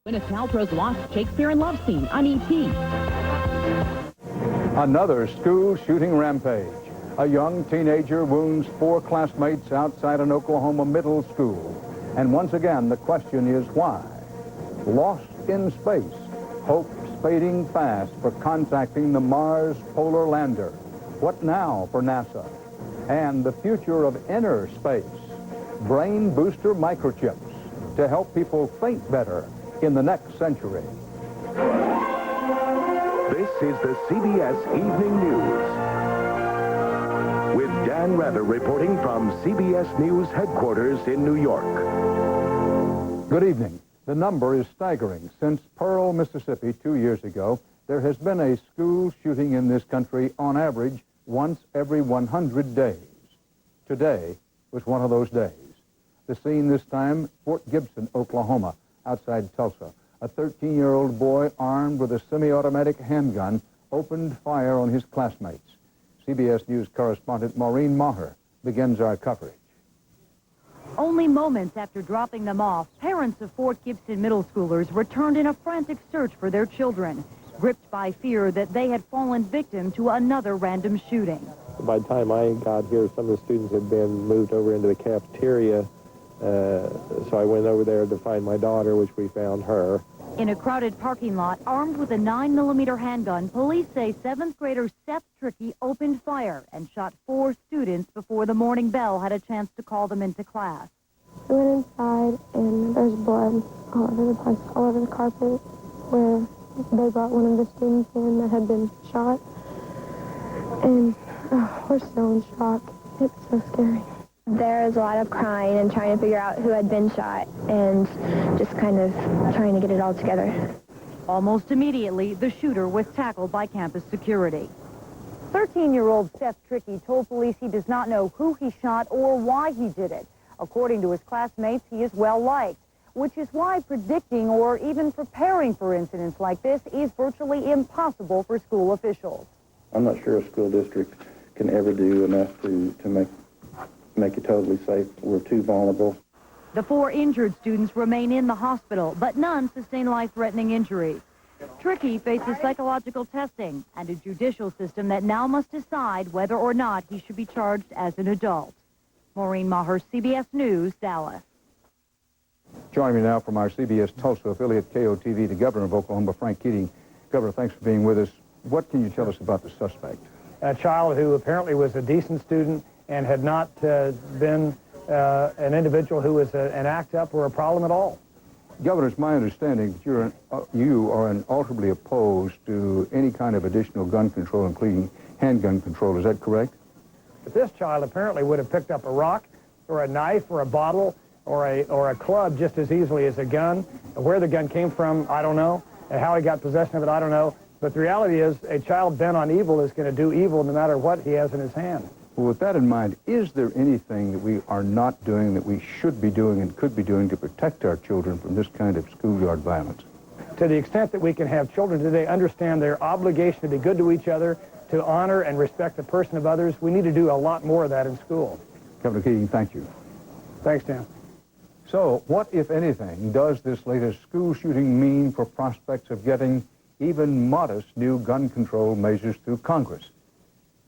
Gwyneth Paltrow's lost Shakespeare in Love scene on E.T. Another school shooting rampage. A young teenager wounds 4 classmates outside an Oklahoma middle school. And once again, the question is why? Lost in space. Hope's fading fast for contacting the Mars polar lander. What now for NASA? And the future of inner space. Brain booster microchips to help people think better in the next century. This is the CBS Evening News. With Dan Rather reporting from CBS News headquarters in New York. Good evening. The number is staggering. Since Pearl, Mississippi, 2 years ago, there has been a school shooting in this country on average once every 100 days. Today was one of those days. The scene this time, Fort Gibson, Oklahoma, outside Tulsa. A 13-year-old boy armed with a semi-automatic handgun opened fire on his classmates. CBS News correspondent Maureen Maher begins our coverage. Only moments after dropping them off, parents of Fort Gibson middle schoolers returned in a frantic search for their children, gripped by fear that they had fallen victim to another random shooting. By the time I got here, some of the students had been moved over into the cafeteria, so I went over there to find my daughter, which we found her. In a crowded parking lot, armed with a 9mm handgun, police say 7th grader Seth Trickey opened fire and shot 4 students before the morning bell had a chance to call them into class. I went inside, and there's blood all over the place, all over the carpet, where they brought one of the students in that had been shot. And we're still in shock. It's so scary. There was a lot of crying and trying to figure out who had been shot and just kind of trying to get it all together. Almost immediately, the shooter was tackled by campus security. 13-year-old Seth Trickey told police he does not know who he shot or why he did it. According to his classmates, he is well-liked, which is why predicting or even preparing for incidents like this is virtually impossible for school officials. I'm not sure a school district can ever do enough to make it totally safe. We're too vulnerable. The 4 injured students remain in the hospital, but none sustain life-threatening injuries. Trickey faces psychological testing and a judicial system that now must decide whether or not he should be charged as an adult. Maureen Maher, CBS News, Dallas. Joining me now from our CBS Tulsa affiliate KOTV, the governor of Oklahoma, Frank Keating. Governor, thanks for being with us. What can you tell us about the suspect? A child who apparently was a decent student and had not been an individual who was an act-up or a problem at all. Governor, it's my understanding that you are unalterably opposed to any kind of additional gun control, including handgun control. Is that correct? But this child apparently would have picked up a rock or a knife or a bottle or a club just as easily as a gun. Where the gun came from, I don't know. And how he got possession of it, I don't know. But the reality is a child bent on evil is going to do evil no matter what he has in his hand. Well, with that in mind, is there anything that we are not doing that we should be doing and could be doing to protect our children from this kind of schoolyard violence? To the extent that we can have children today understand their obligation to be good to each other, to honor and respect the person of others, we need to do a lot more of that in school. Governor Keating, thank you. Thanks, Dan. So, what, if anything, does this latest school shooting mean for prospects of getting even modest new gun control measures through Congress?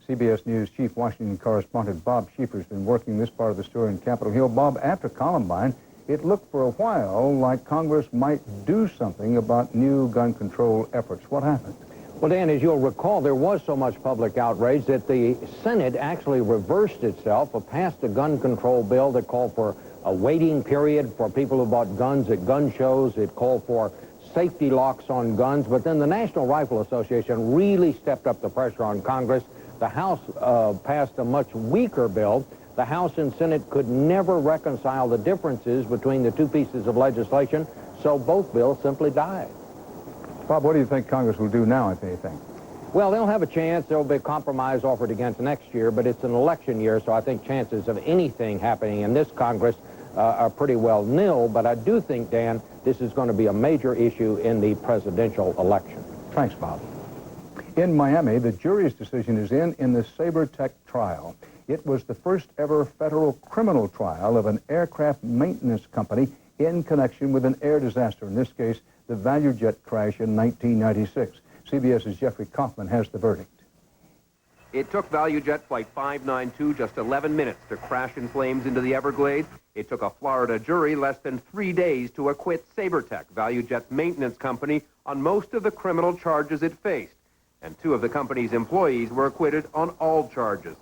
CBS News Chief Washington correspondent Bob Schieffer has been working this part of the story in Capitol Hill. Bob, after Columbine, it looked for a while like Congress might do something about new gun control efforts. What happened? Well, Dan, as you'll recall, there was so much public outrage that the Senate actually reversed itself, passed a gun control bill that called for a waiting period for people who bought guns at gun shows. It called for safety locks on guns. But then the National Rifle Association really stepped up the pressure on Congress. The House passed a much weaker bill. The House and Senate could never reconcile the differences between the two pieces of legislation, so both bills simply died. Bob, what do you think Congress will do now, if anything? Well, they'll have a chance. There will be a compromise offered against next year, but it's an election year, so I think chances of anything happening in this Congress are pretty well nil. But I do think, Dan, this is going to be a major issue in the presidential election. Thanks, Bob. In Miami, the jury's decision is in the Sabertech trial. It was the first ever federal criminal trial of an aircraft maintenance company in connection with an air disaster, in this case, the ValueJet crash in 1996. CBS's Jeffrey Kaufman has the verdict. It took ValueJet Flight 592 just 11 minutes to crash in flames into the Everglades. It took a Florida jury less than 3 days to acquit Sabertech, ValueJet's maintenance company, on most of the criminal charges it faced. And 2 of the company's employees were acquitted on all charges.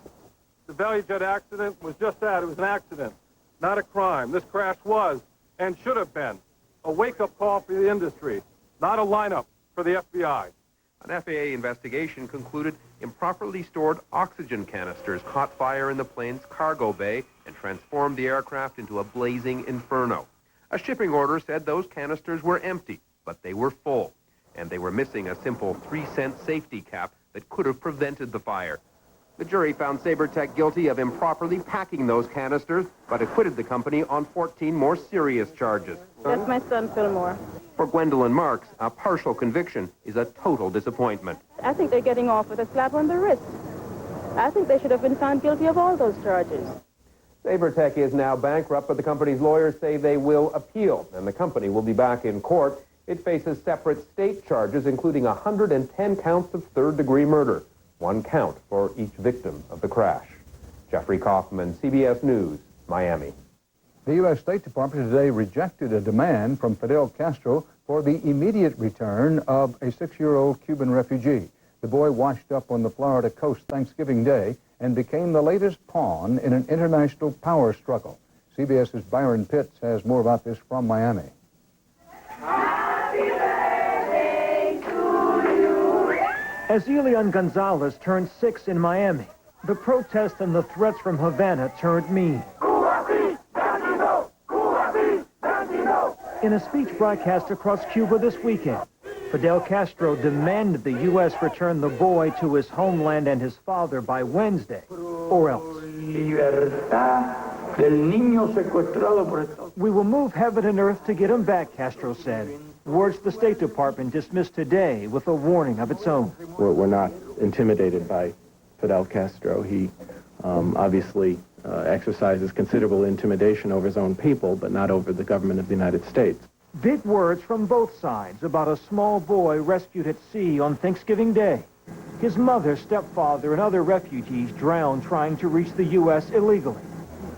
The ValueJet accident was just that. It was an accident, not a crime. This crash was, and should have been, a wake-up call for the industry, not a lineup for the FBI. An FAA investigation concluded improperly stored oxygen canisters caught fire in the plane's cargo bay and transformed the aircraft into a blazing inferno. A shipping order said those canisters were empty, but they were full, and they were missing a simple 3-cent safety cap that could have prevented the fire. The jury found Sabertech guilty of improperly packing those canisters, but acquitted the company on 14 more serious charges. That's my son, Fillmore. For Gwendolyn Marks, a partial conviction is a total disappointment. I think they're getting off with a slap on the wrist. I think they should have been found guilty of all those charges. Sabertech is now bankrupt, but the company's lawyers say they will appeal, and the company will be back in court. It faces separate state charges, including 110 counts of third-degree murder, 1 count for each victim of the crash. Jeffrey Kaufman, CBS News, Miami. The U.S. State Department today rejected a demand from Fidel Castro for the immediate return of a 6-year-old Cuban refugee. The boy washed up on the Florida coast Thanksgiving Day and became the latest pawn in an international power struggle. CBS's Byron Pitts has more about this from Miami. As Elian Gonzalez turned 6 in Miami, the protests and the threats from Havana turned mean. In a speech broadcast across Cuba this weekend, Fidel Castro demanded the U.S. return the boy to his homeland and his father by Wednesday, or else. We will move heaven and earth to get him back, Castro said. Words the State Department dismissed today with a warning of its own. We're not intimidated by Fidel Castro. He obviously exercises considerable intimidation over his own people, but not over the government of the United States. Big words from both sides about a small boy rescued at sea on Thanksgiving Day. His mother, stepfather, and other refugees drowned trying to reach the U.S. illegally.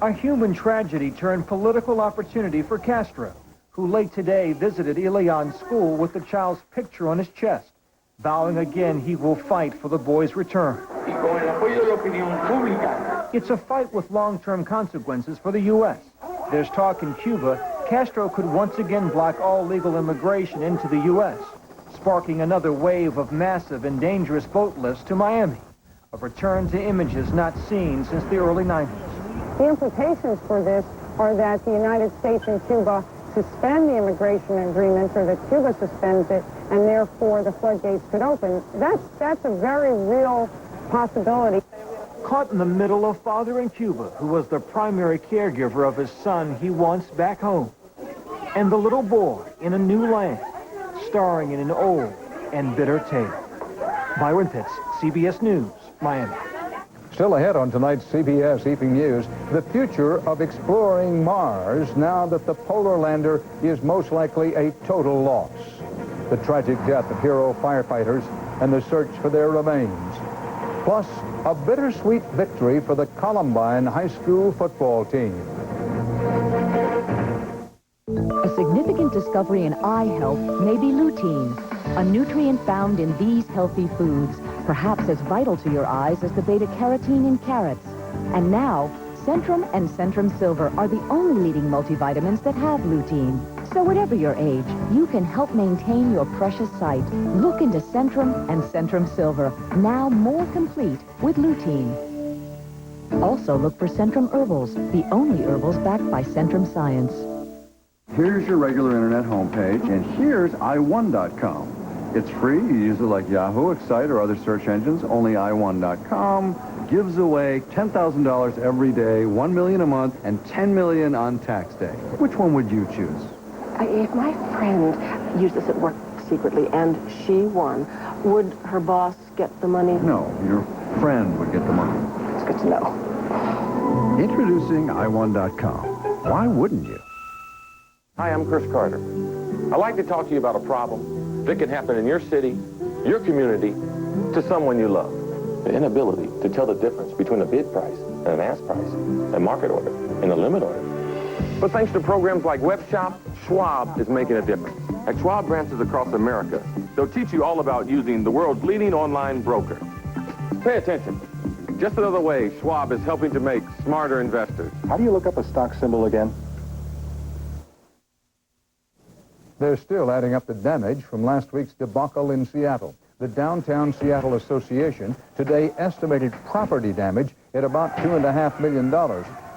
A human tragedy turned political opportunity for Castro, who late today visited Elian's school with the child's picture on his chest, vowing again he will fight for the boy's return. It's a fight with long-term consequences for the U.S. There's talk in Cuba Castro could once again block all legal immigration into the U.S., sparking another wave of massive and dangerous boat lifts to Miami, a return to images not seen since the early 90s. The implications for this are that the United States and Cuba suspend the immigration agreement, or that Cuba suspends it, and therefore the floodgates could open. That's a very real possibility. Caught in the middle of father in Cuba, who was the primary caregiver of his son he wants back home, and the little boy in a new land, starring in an old and bitter tale. Byron Pitts, CBS News, Miami. Still ahead on tonight's CBS Evening News, the future of exploring Mars now that the polar lander is most likely a total loss. The tragic death of hero firefighters and the search for their remains. Plus, a bittersweet victory for the Columbine High School football team. A significant discovery in eye health may be lutein, a nutrient found in these healthy foods, perhaps as vital to your eyes as the beta-carotene in carrots. And now, Centrum and Centrum Silver are the only leading multivitamins that have lutein. So whatever your age, you can help maintain your precious sight. Look into Centrum and Centrum Silver, now more complete with lutein. Also look for Centrum Herbals, the only herbals backed by Centrum Science. Here's your regular internet homepage, and here's i1.com. It's free. You use it like Yahoo, Excite, or other search engines. Only i1.com gives away $10,000 every day, $1 million a month, and $10 million on tax day. Which one would you choose? If my friend used this at work secretly and she won, would her boss get the money? No, your friend would get the money. It's good to know. Introducing i1.com. Why wouldn't you? Hi, I'm Chris Carter. I'd like to talk to you about a problem that can happen in your city, your community, to someone you love. The inability to tell the difference between a bid price and an ask price, a market order and a limit order. But thanks to programs like Web Shop, Schwab is making a difference. At Schwab branches across America, they'll teach you all about using the world's leading online broker. Pay attention. Just another way Schwab is helping to make smarter investors. How do you look up a stock symbol again? They're still adding up the damage from last week's debacle in Seattle. The Downtown Seattle Association today estimated property damage at about $2.5 million,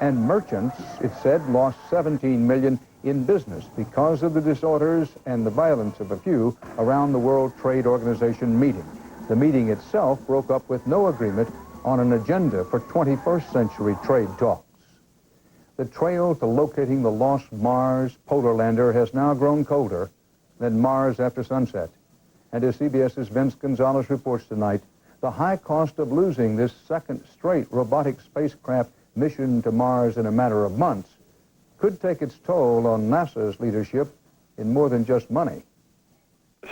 and merchants, it said, lost $17 million in business because of the disorders and the violence of a few around the World Trade Organization meeting. The meeting itself broke up with no agreement on an agenda for 21st century trade talks. The trail to locating the lost Mars polar lander has now grown colder than Mars after sunset. And as CBS's Vince Gonzalez reports tonight, the high cost of losing this second straight robotic spacecraft mission to Mars in a matter of months could take its toll on NASA's leadership in more than just money.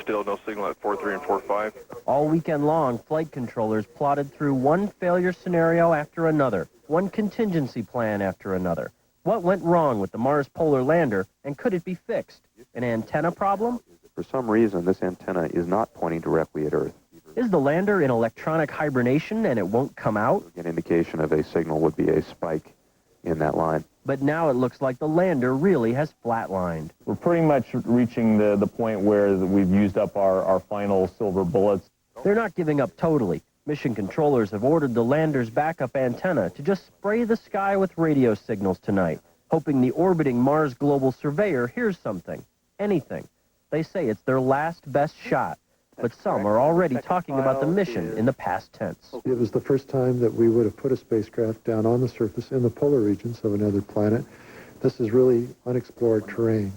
Still no signal at 4.3 and 4.5. All weekend long, flight controllers plotted through one failure scenario after another, one contingency plan after another. What went wrong with the Mars polar lander, and could it be fixed? An antenna problem? For some reason, this antenna is not pointing directly at Earth. Is the lander in electronic hibernation and it won't come out? An indication of a signal would be a spike in that line. But now it looks like the lander really has flatlined. We're pretty much reaching the point where we've used up our final silver bullets. They're not giving up totally. Mission controllers have ordered the lander's backup antenna to just spray the sky with radio signals tonight, hoping the orbiting Mars Global Surveyor hears something, anything. They say it's their last best shot, but some are already talking about the mission in the past tense. It was the first time that we would have put a spacecraft down on the surface in the polar regions of another planet. This is really unexplored terrain,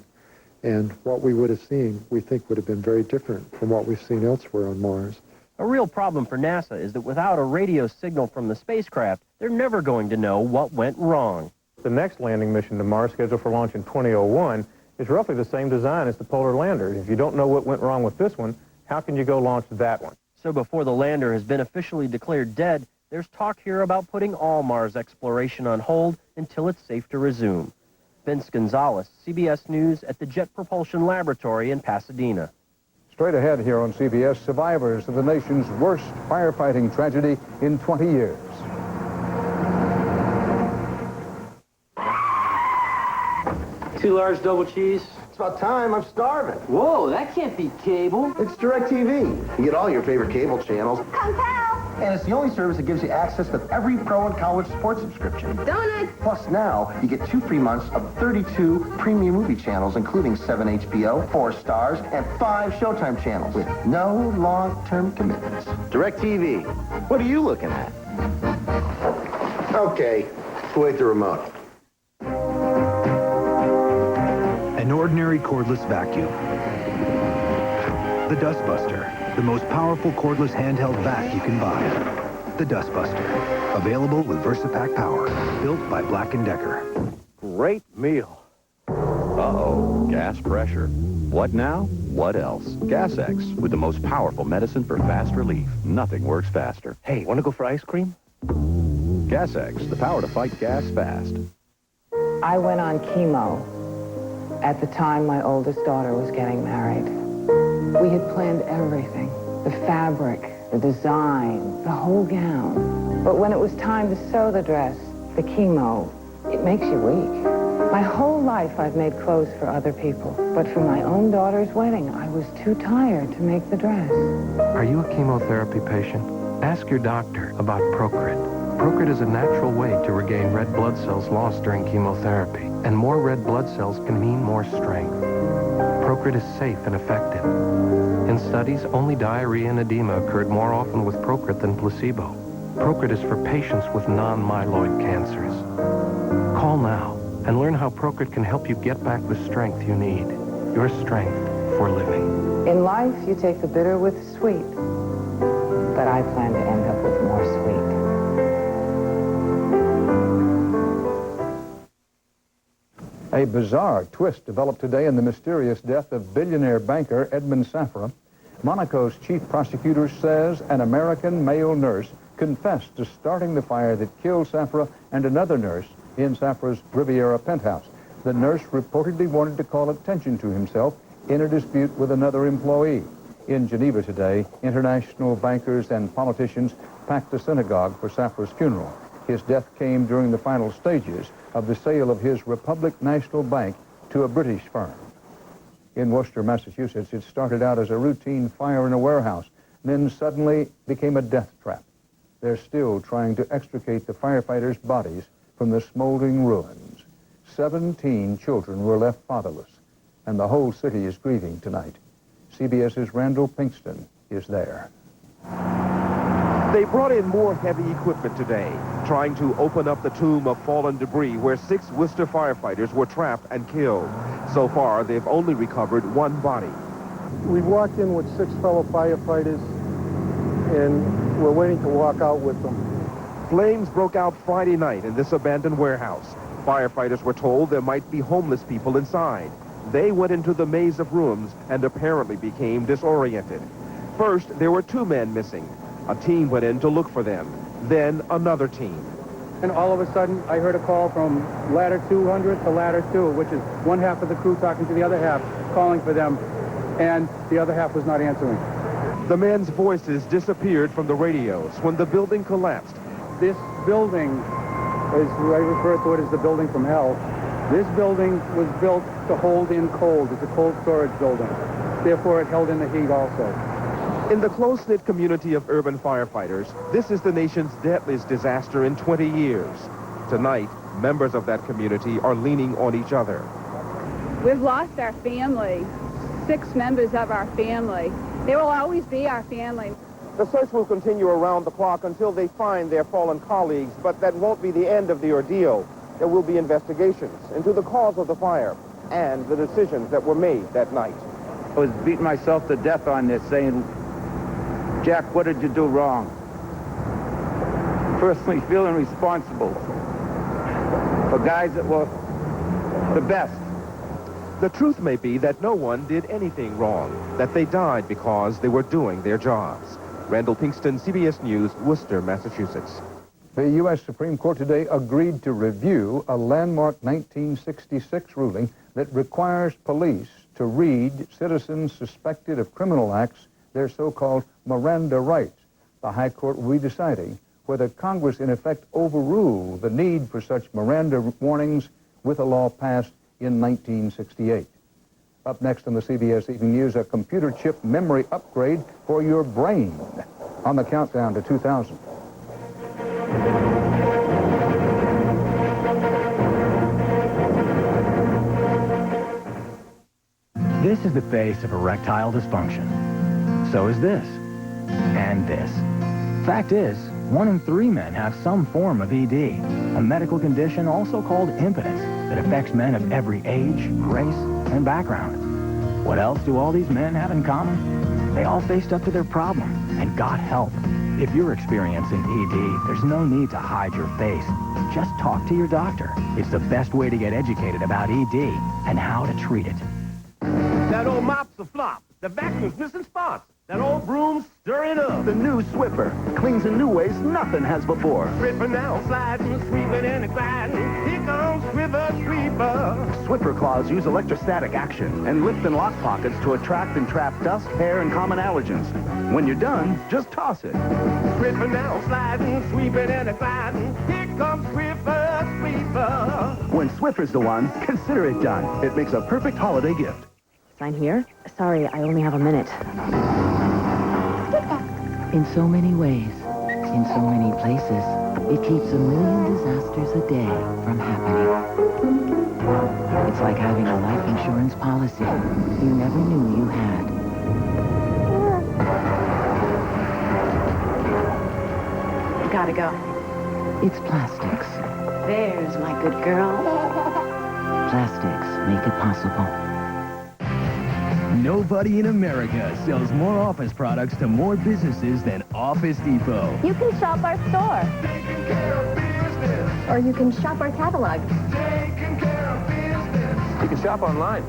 and what we would have seen, we think, would have been very different from what we've seen elsewhere on Mars. A real problem for NASA is that without a radio signal from the spacecraft, they're never going to know what went wrong. The next landing mission to Mars, scheduled for launch in 2001, is roughly the same design as the polar lander. If you don't know what went wrong with this one, how can you go launch that one? So before the lander has been officially declared dead, there's talk here about putting all Mars exploration on hold until it's safe to resume. Vince Gonzalez, CBS News at the Jet Propulsion Laboratory in Pasadena. Straight ahead here on CBS, survivors of the nation's worst firefighting tragedy in 20 years. Two large double cheese. It's about time. I'm starving. Whoa, that can't be cable. It's DirecTV. You get all your favorite cable channels. And it's the only service that gives you access to every pro and college sports subscription. Donuts! Plus now, you get 2 free months of 32 premium movie channels, including 7 HBO, 4 Stars, and 5 Showtime channels, with no long-term commitments. DirecTV. What are you looking at? Okay, wait the remote. An ordinary cordless vacuum. The Dustbuster, the most powerful cordless handheld vac you can buy. The Dustbuster, available with VersaPack power, built by Black & Decker. Great meal. Uh-oh, gas pressure. What now? What else? Gas X, with the most powerful medicine for fast relief. Nothing works faster. Hey, want to go for ice cream? Gas X, the power to fight gas fast. I went on chemo at the time my oldest daughter was getting married. We had planned everything, the fabric, the design, the whole gown. But when it was time to sew the dress, the chemo, it makes you weak. My whole life I've made clothes for other people, but for my own daughter's wedding, I was too tired to make the dress. Are you a chemotherapy patient? Ask your doctor about Procrit. Procrit is a natural way to regain red blood cells lost during chemotherapy, and more red blood cells can mean more strength. Procrit is safe and effective. In studies, only diarrhea and edema occurred more often with Procrit than placebo. Procrit is for patients with non-myeloid cancers. Call now and learn how Procrit can help you get back the strength you need. Your strength for living. In life, you take the bitter with the sweet, but I plan to end up with more sweet. A bizarre twist developed today in the mysterious death of billionaire banker Edmund Safra. Monaco's chief prosecutor says an American male nurse confessed to starting the fire that killed Safra and another nurse in Safra's Riviera penthouse. The nurse reportedly wanted to call attention to himself in a dispute with another employee. In Geneva today, international bankers and politicians packed a synagogue for Safra's funeral. His death came during the final stages of the sale of his Republic National Bank to a British firm. In Worcester, Massachusetts, it started out as a routine fire in a warehouse, then suddenly became a death trap. They're still trying to extricate the firefighters' bodies from the smoldering ruins. 17 children were left fatherless, and the whole city is grieving tonight. CBS's Randall Pinkston is there. They brought in more heavy equipment today, trying to open up the tomb of fallen debris where 6 Worcester firefighters were trapped and killed. So far, they've only recovered 1 body. We walked in with 6 fellow firefighters, and we're waiting to walk out with them. Flames broke out Friday night in this abandoned warehouse. Firefighters were told there might be homeless people inside. They went into the maze of rooms and apparently became disoriented. First, there were 2 men missing. A team went in to look for them. Then another team. And all of a sudden, I heard a call from ladder 200 to ladder 2, which is one half of the crew talking to the other half, calling for them, and the other half was not answering. The men's voices disappeared from the radios when the building collapsed. This building, as I refer to it as the building from hell, this building was built to hold in cold. It's a cold storage building. Therefore, it held in the heat also. In the close-knit community of urban firefighters, this is the nation's deadliest disaster in 20 years. Tonight, members of that community are leaning on each other. We've lost our family, 6 members of our family. They will always be our family. The search will continue around the clock until they find their fallen colleagues, but that won't be the end of the ordeal. There will be investigations into the cause of the fire and the decisions that were made that night. I was beating myself to death on this, saying, Jack, what did you do wrong? Personally feeling responsible for guys that were the best. The truth may be that no one did anything wrong, that they died because they were doing their jobs. Randall Pinkston, CBS News, Worcester, Massachusetts. The U.S. Supreme Court today agreed to review a landmark 1966 ruling that requires police to read citizens suspected of criminal acts their so-called Miranda rights. The High Court will be deciding whether Congress, in effect, overruled the need for such Miranda warnings with a law passed in 1968. Up next on the CBS Evening News, a computer chip memory upgrade for your brain on the countdown to 2000. This is the face of erectile dysfunction. So is this. And this. Fact is, 1 in 3 men have some form of ED, a medical condition also called impotence that affects men of every age, race, and background. What else do all these men have in common? They all faced up to their problem and got help. If you're experiencing ED, there's no need to hide your face. Just talk to your doctor. It's the best way to get educated about ED and how to treat it. That old mop's a flop. The vacuum's missing spots. That old broom's stirring up. The new Swiffer cleans in new ways nothing has before. Swiffer now sliding, sweeping and gliding. Here comes Swiffer Sweeper. Swiffer claws use electrostatic action and lift and lock pockets to attract and trap dust, hair, and common allergens. When you're done, just toss it. Swiffer now sliding, sweeping and gliding. Here comes Swiffer Sweeper. When Swiffer's the one, consider it done. It makes a perfect holiday gift. Sign here? Sorry, I only have a minute. In so many ways, in so many places, it keeps a million disasters a day from happening. It's like having a life insurance policy you never knew you had. Gotta go. It's plastics. There's my good girl. Plastics make it possible. Nobody in America sells more office products to more businesses than Office Depot. You can shop our store. Or you can shop our catalog. You can shop online.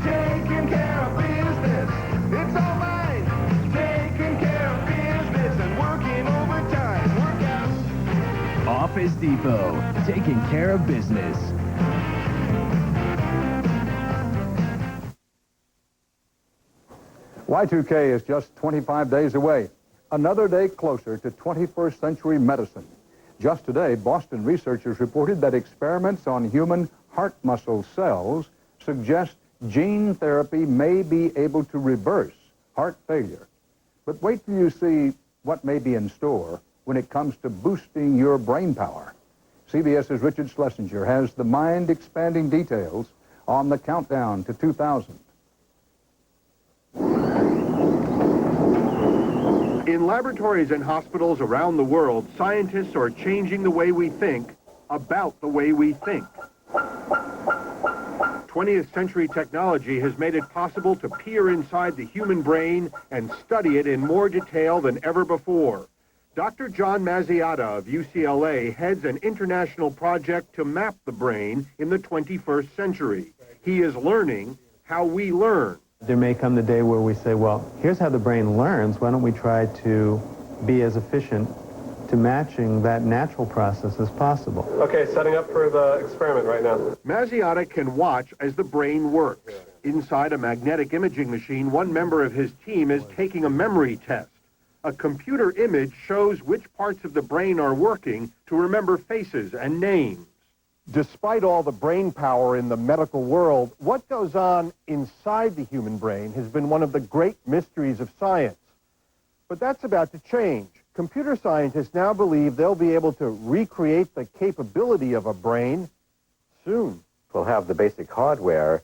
Taking care of business, it's all mine. Taking care of business and working overtime. Work out. Office Depot, taking care of business. Y2K is just 25 days away. Another day closer to 21st century medicine. Just today, Boston researchers reported that experiments on human heart muscle cells suggest gene therapy may be able to reverse heart failure. But wait till you see what may be in store when it comes to boosting your brain power. CBS's Richard Schlesinger has the mind-expanding details on the countdown to 2000. In laboratories and hospitals around the world, scientists are changing the way we think about the way we think. 20th century technology has made it possible to peer inside the human brain and study it in more detail than ever before. Dr. John Mazziata of UCLA heads an international project to map the brain in the 21st century. He is learning how we learn. There may come the day where we say, well, here's how the brain learns. Why don't we try to be as efficient to matching that natural process as possible? Okay, setting up for the experiment right now. Mazziata can watch as the brain works. Inside a magnetic imaging machine, one member of his team is taking a memory test. A computer image shows which parts of the brain are working to remember faces and names. Despite all the brain power in the medical world, what goes on inside the human brain has been one of the great mysteries of science. But that's about to change. Computer scientists now believe they'll be able to recreate the capability of a brain soon. We'll have the basic hardware,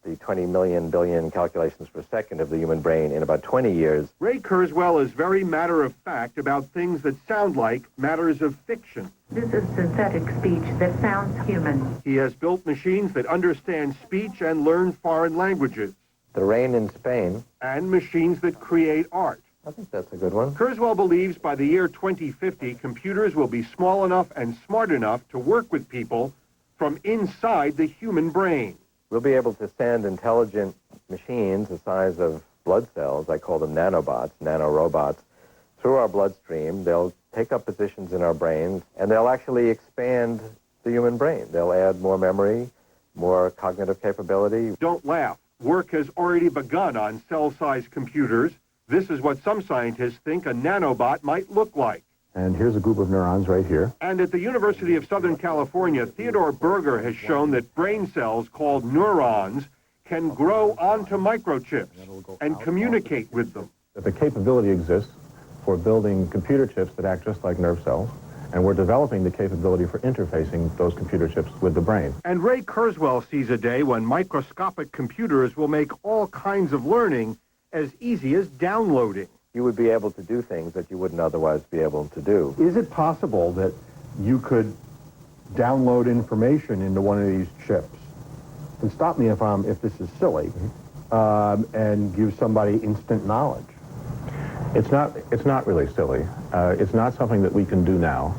the 20 million billion calculations per second of the human brain in about 20 years. Ray Kurzweil is very matter-of-fact about things that sound like matters of fiction. This is synthetic speech that sounds human. He has built machines that understand speech and learn foreign languages. The rain in Spain. And machines that create art. I think that's a good one. Kurzweil believes by the year 2050, computers will be small enough and smart enough to work with people from inside the human brain. We'll be able to send intelligent machines the size of blood cells, I call them nanobots, nanorobots, through our bloodstream. They'll take up positions in our brains, and they'll actually expand the human brain. They'll add more memory, more cognitive capability. Don't laugh. Work has already begun on cell-sized computers. This is what some scientists think a nanobot might look like. And here's a group of neurons right here. And at the University of Southern California, Theodore Berger has shown that brain cells called neurons can grow onto microchips and communicate with them. The capability exists for building computer chips that act just like nerve cells, and we're developing the capability for interfacing those computer chips with the brain. And Ray Kurzweil sees a day when microscopic computers will make all kinds of learning as easy as downloading. You would be able to do things that you wouldn't otherwise be able to do. Is it possible that you could download information into one of these chips? And stop me if this is silly, and give somebody instant knowledge. It's not really silly. It's not something that we can do now,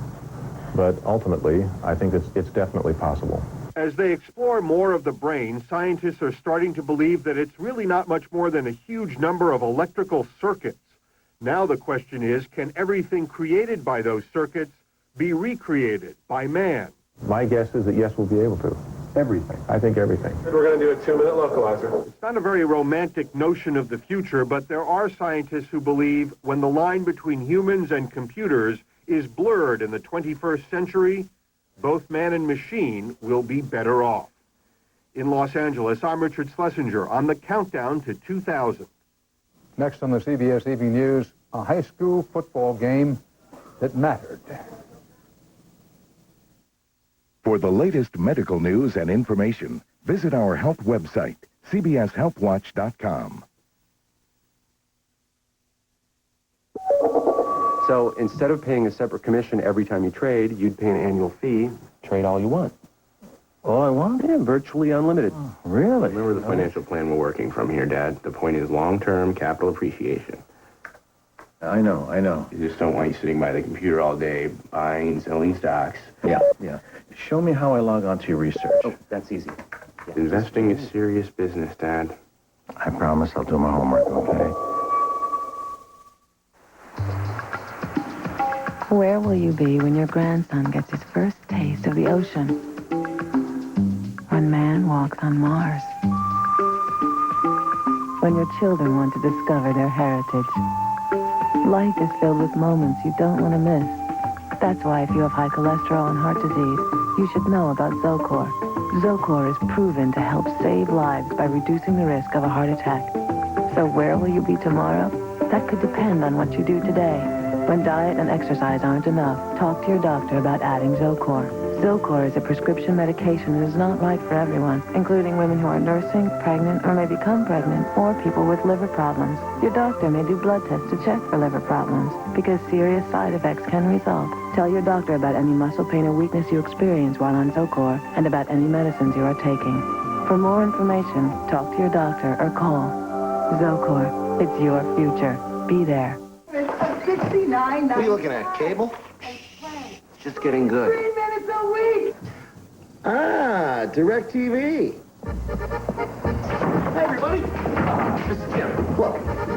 but ultimately, I think it's definitely possible. As they explore more of the brain, scientists are starting to believe that it's really not much more than a huge number of electrical circuits. Now the question is, can everything created by those circuits be recreated by man? My guess is that yes, we'll be able to. Everything. I think everything. We're going to do a 2-minute localizer. It's not a very romantic notion of the future, but there are scientists who believe when the line between humans and computers is blurred in the 21st century, both man and machine will be better off. In Los Angeles, I'm Richard Schlesinger on the countdown to 2000. Next on the CBS Evening News, a high school football game that mattered. For the latest medical news and information, visit our health website, cbshealthwatch.com. So instead of paying a separate commission every time you trade, you'd pay an annual fee. Trade all you want. All I want? Yeah, virtually unlimited. Oh, really? Remember the financial plan we're working from here, Dad. The point is long-term capital appreciation. I know. You just don't want you sitting by the computer all day buying and selling stocks. Yeah. Show me how I log on to your research. Oh, that's easy. Investing is serious business, Dad. I promise I'll do my homework, okay? Where will you be when your grandson gets his first taste of the ocean? When man walks on Mars? When your children want to discover their heritage? Life is filled with moments you don't want to miss. That's why if you have high cholesterol and heart disease, you should know about Zocor. Zocor is proven to help save lives by reducing the risk of a heart attack. So where will you be tomorrow? That could depend on what you do today. When diet and exercise aren't enough, talk to your doctor about adding Zocor. Zocor is a prescription medication that is not right for everyone, including women who are nursing, pregnant, or may become pregnant, or people with liver problems. Your doctor may do blood tests to check for liver problems, because serious side effects can result. Tell your doctor about any muscle pain or weakness you experience while on Zocor, and about any medicines you are taking. For more information, talk to your doctor or call. Zocor, it's your future. Be there. $69.99. What are you looking at, cable? It's just getting good. 3 minutes a week. Ah, DirecTV. Hey, everybody. This is Tim. Look,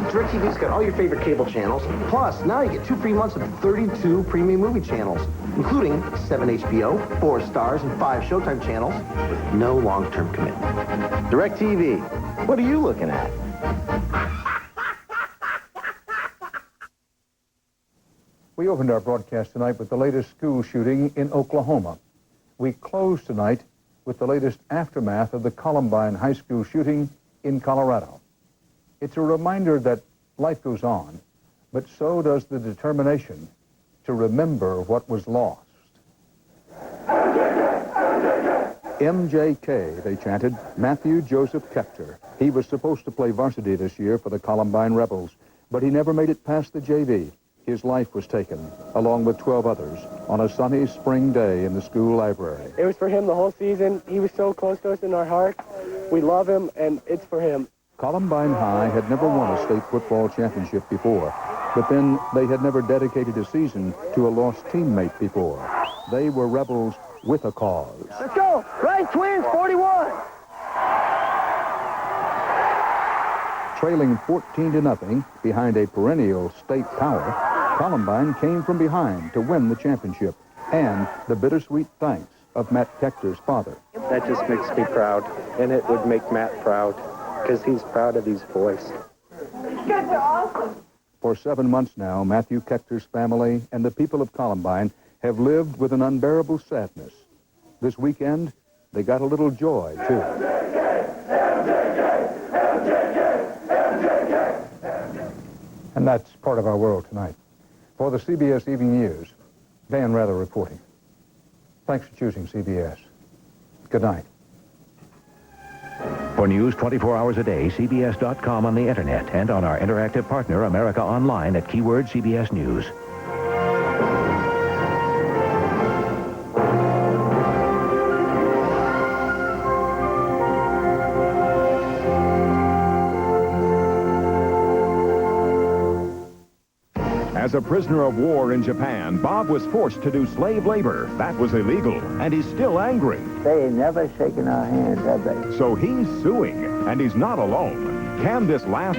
DirecTV's got all your favorite cable channels. Plus, now you get 2 free months of 32 premium movie channels, including 7 HBO, 4 Stars, and 5 Showtime channels with no long-term commitment. DirecTV. What are you looking at? We opened our broadcast tonight with the latest school shooting in Oklahoma. We close tonight with the latest aftermath of the Columbine High School shooting in Colorado. It's a reminder that life goes on, but so does the determination to remember what was lost. MJK, they chanted, Matthew Joseph Kepter. He was supposed to play varsity this year for the Columbine Rebels, but he never made it past the JV. His life was taken, along with 12 others, on a sunny spring day in the school library. It was for him the whole season. He was so close to us in our hearts. We love him, and it's for him. Columbine High had never won a state football championship before, but then they had never dedicated a season to a lost teammate before. They were rebels with a cause. Let's go. Right, Twins, 41. Trailing 14-0 behind a perennial state power, Columbine came from behind to win the championship, and the bittersweet thanks of Matt Kechter's father. That just makes me proud, and it would make Matt proud, because he's proud of these boys. You guys are awesome. For 7 months now, Matthew Kechter's family and the people of Columbine have lived with an unbearable sadness. This weekend, they got a little joy, too. And that's part of our world tonight. For the CBS Evening News, Van Rather reporting. Thanks for choosing CBS. Good night. For news 24 hours a day, CBS.com on the Internet and on our interactive partner, America Online, at keyword CBS News. As a prisoner of war in Japan, Bob was forced to do slave labor. That was illegal, and he's still angry. They ain't never shaken our hands, have they? So he's suing, and he's not alone. Can this last?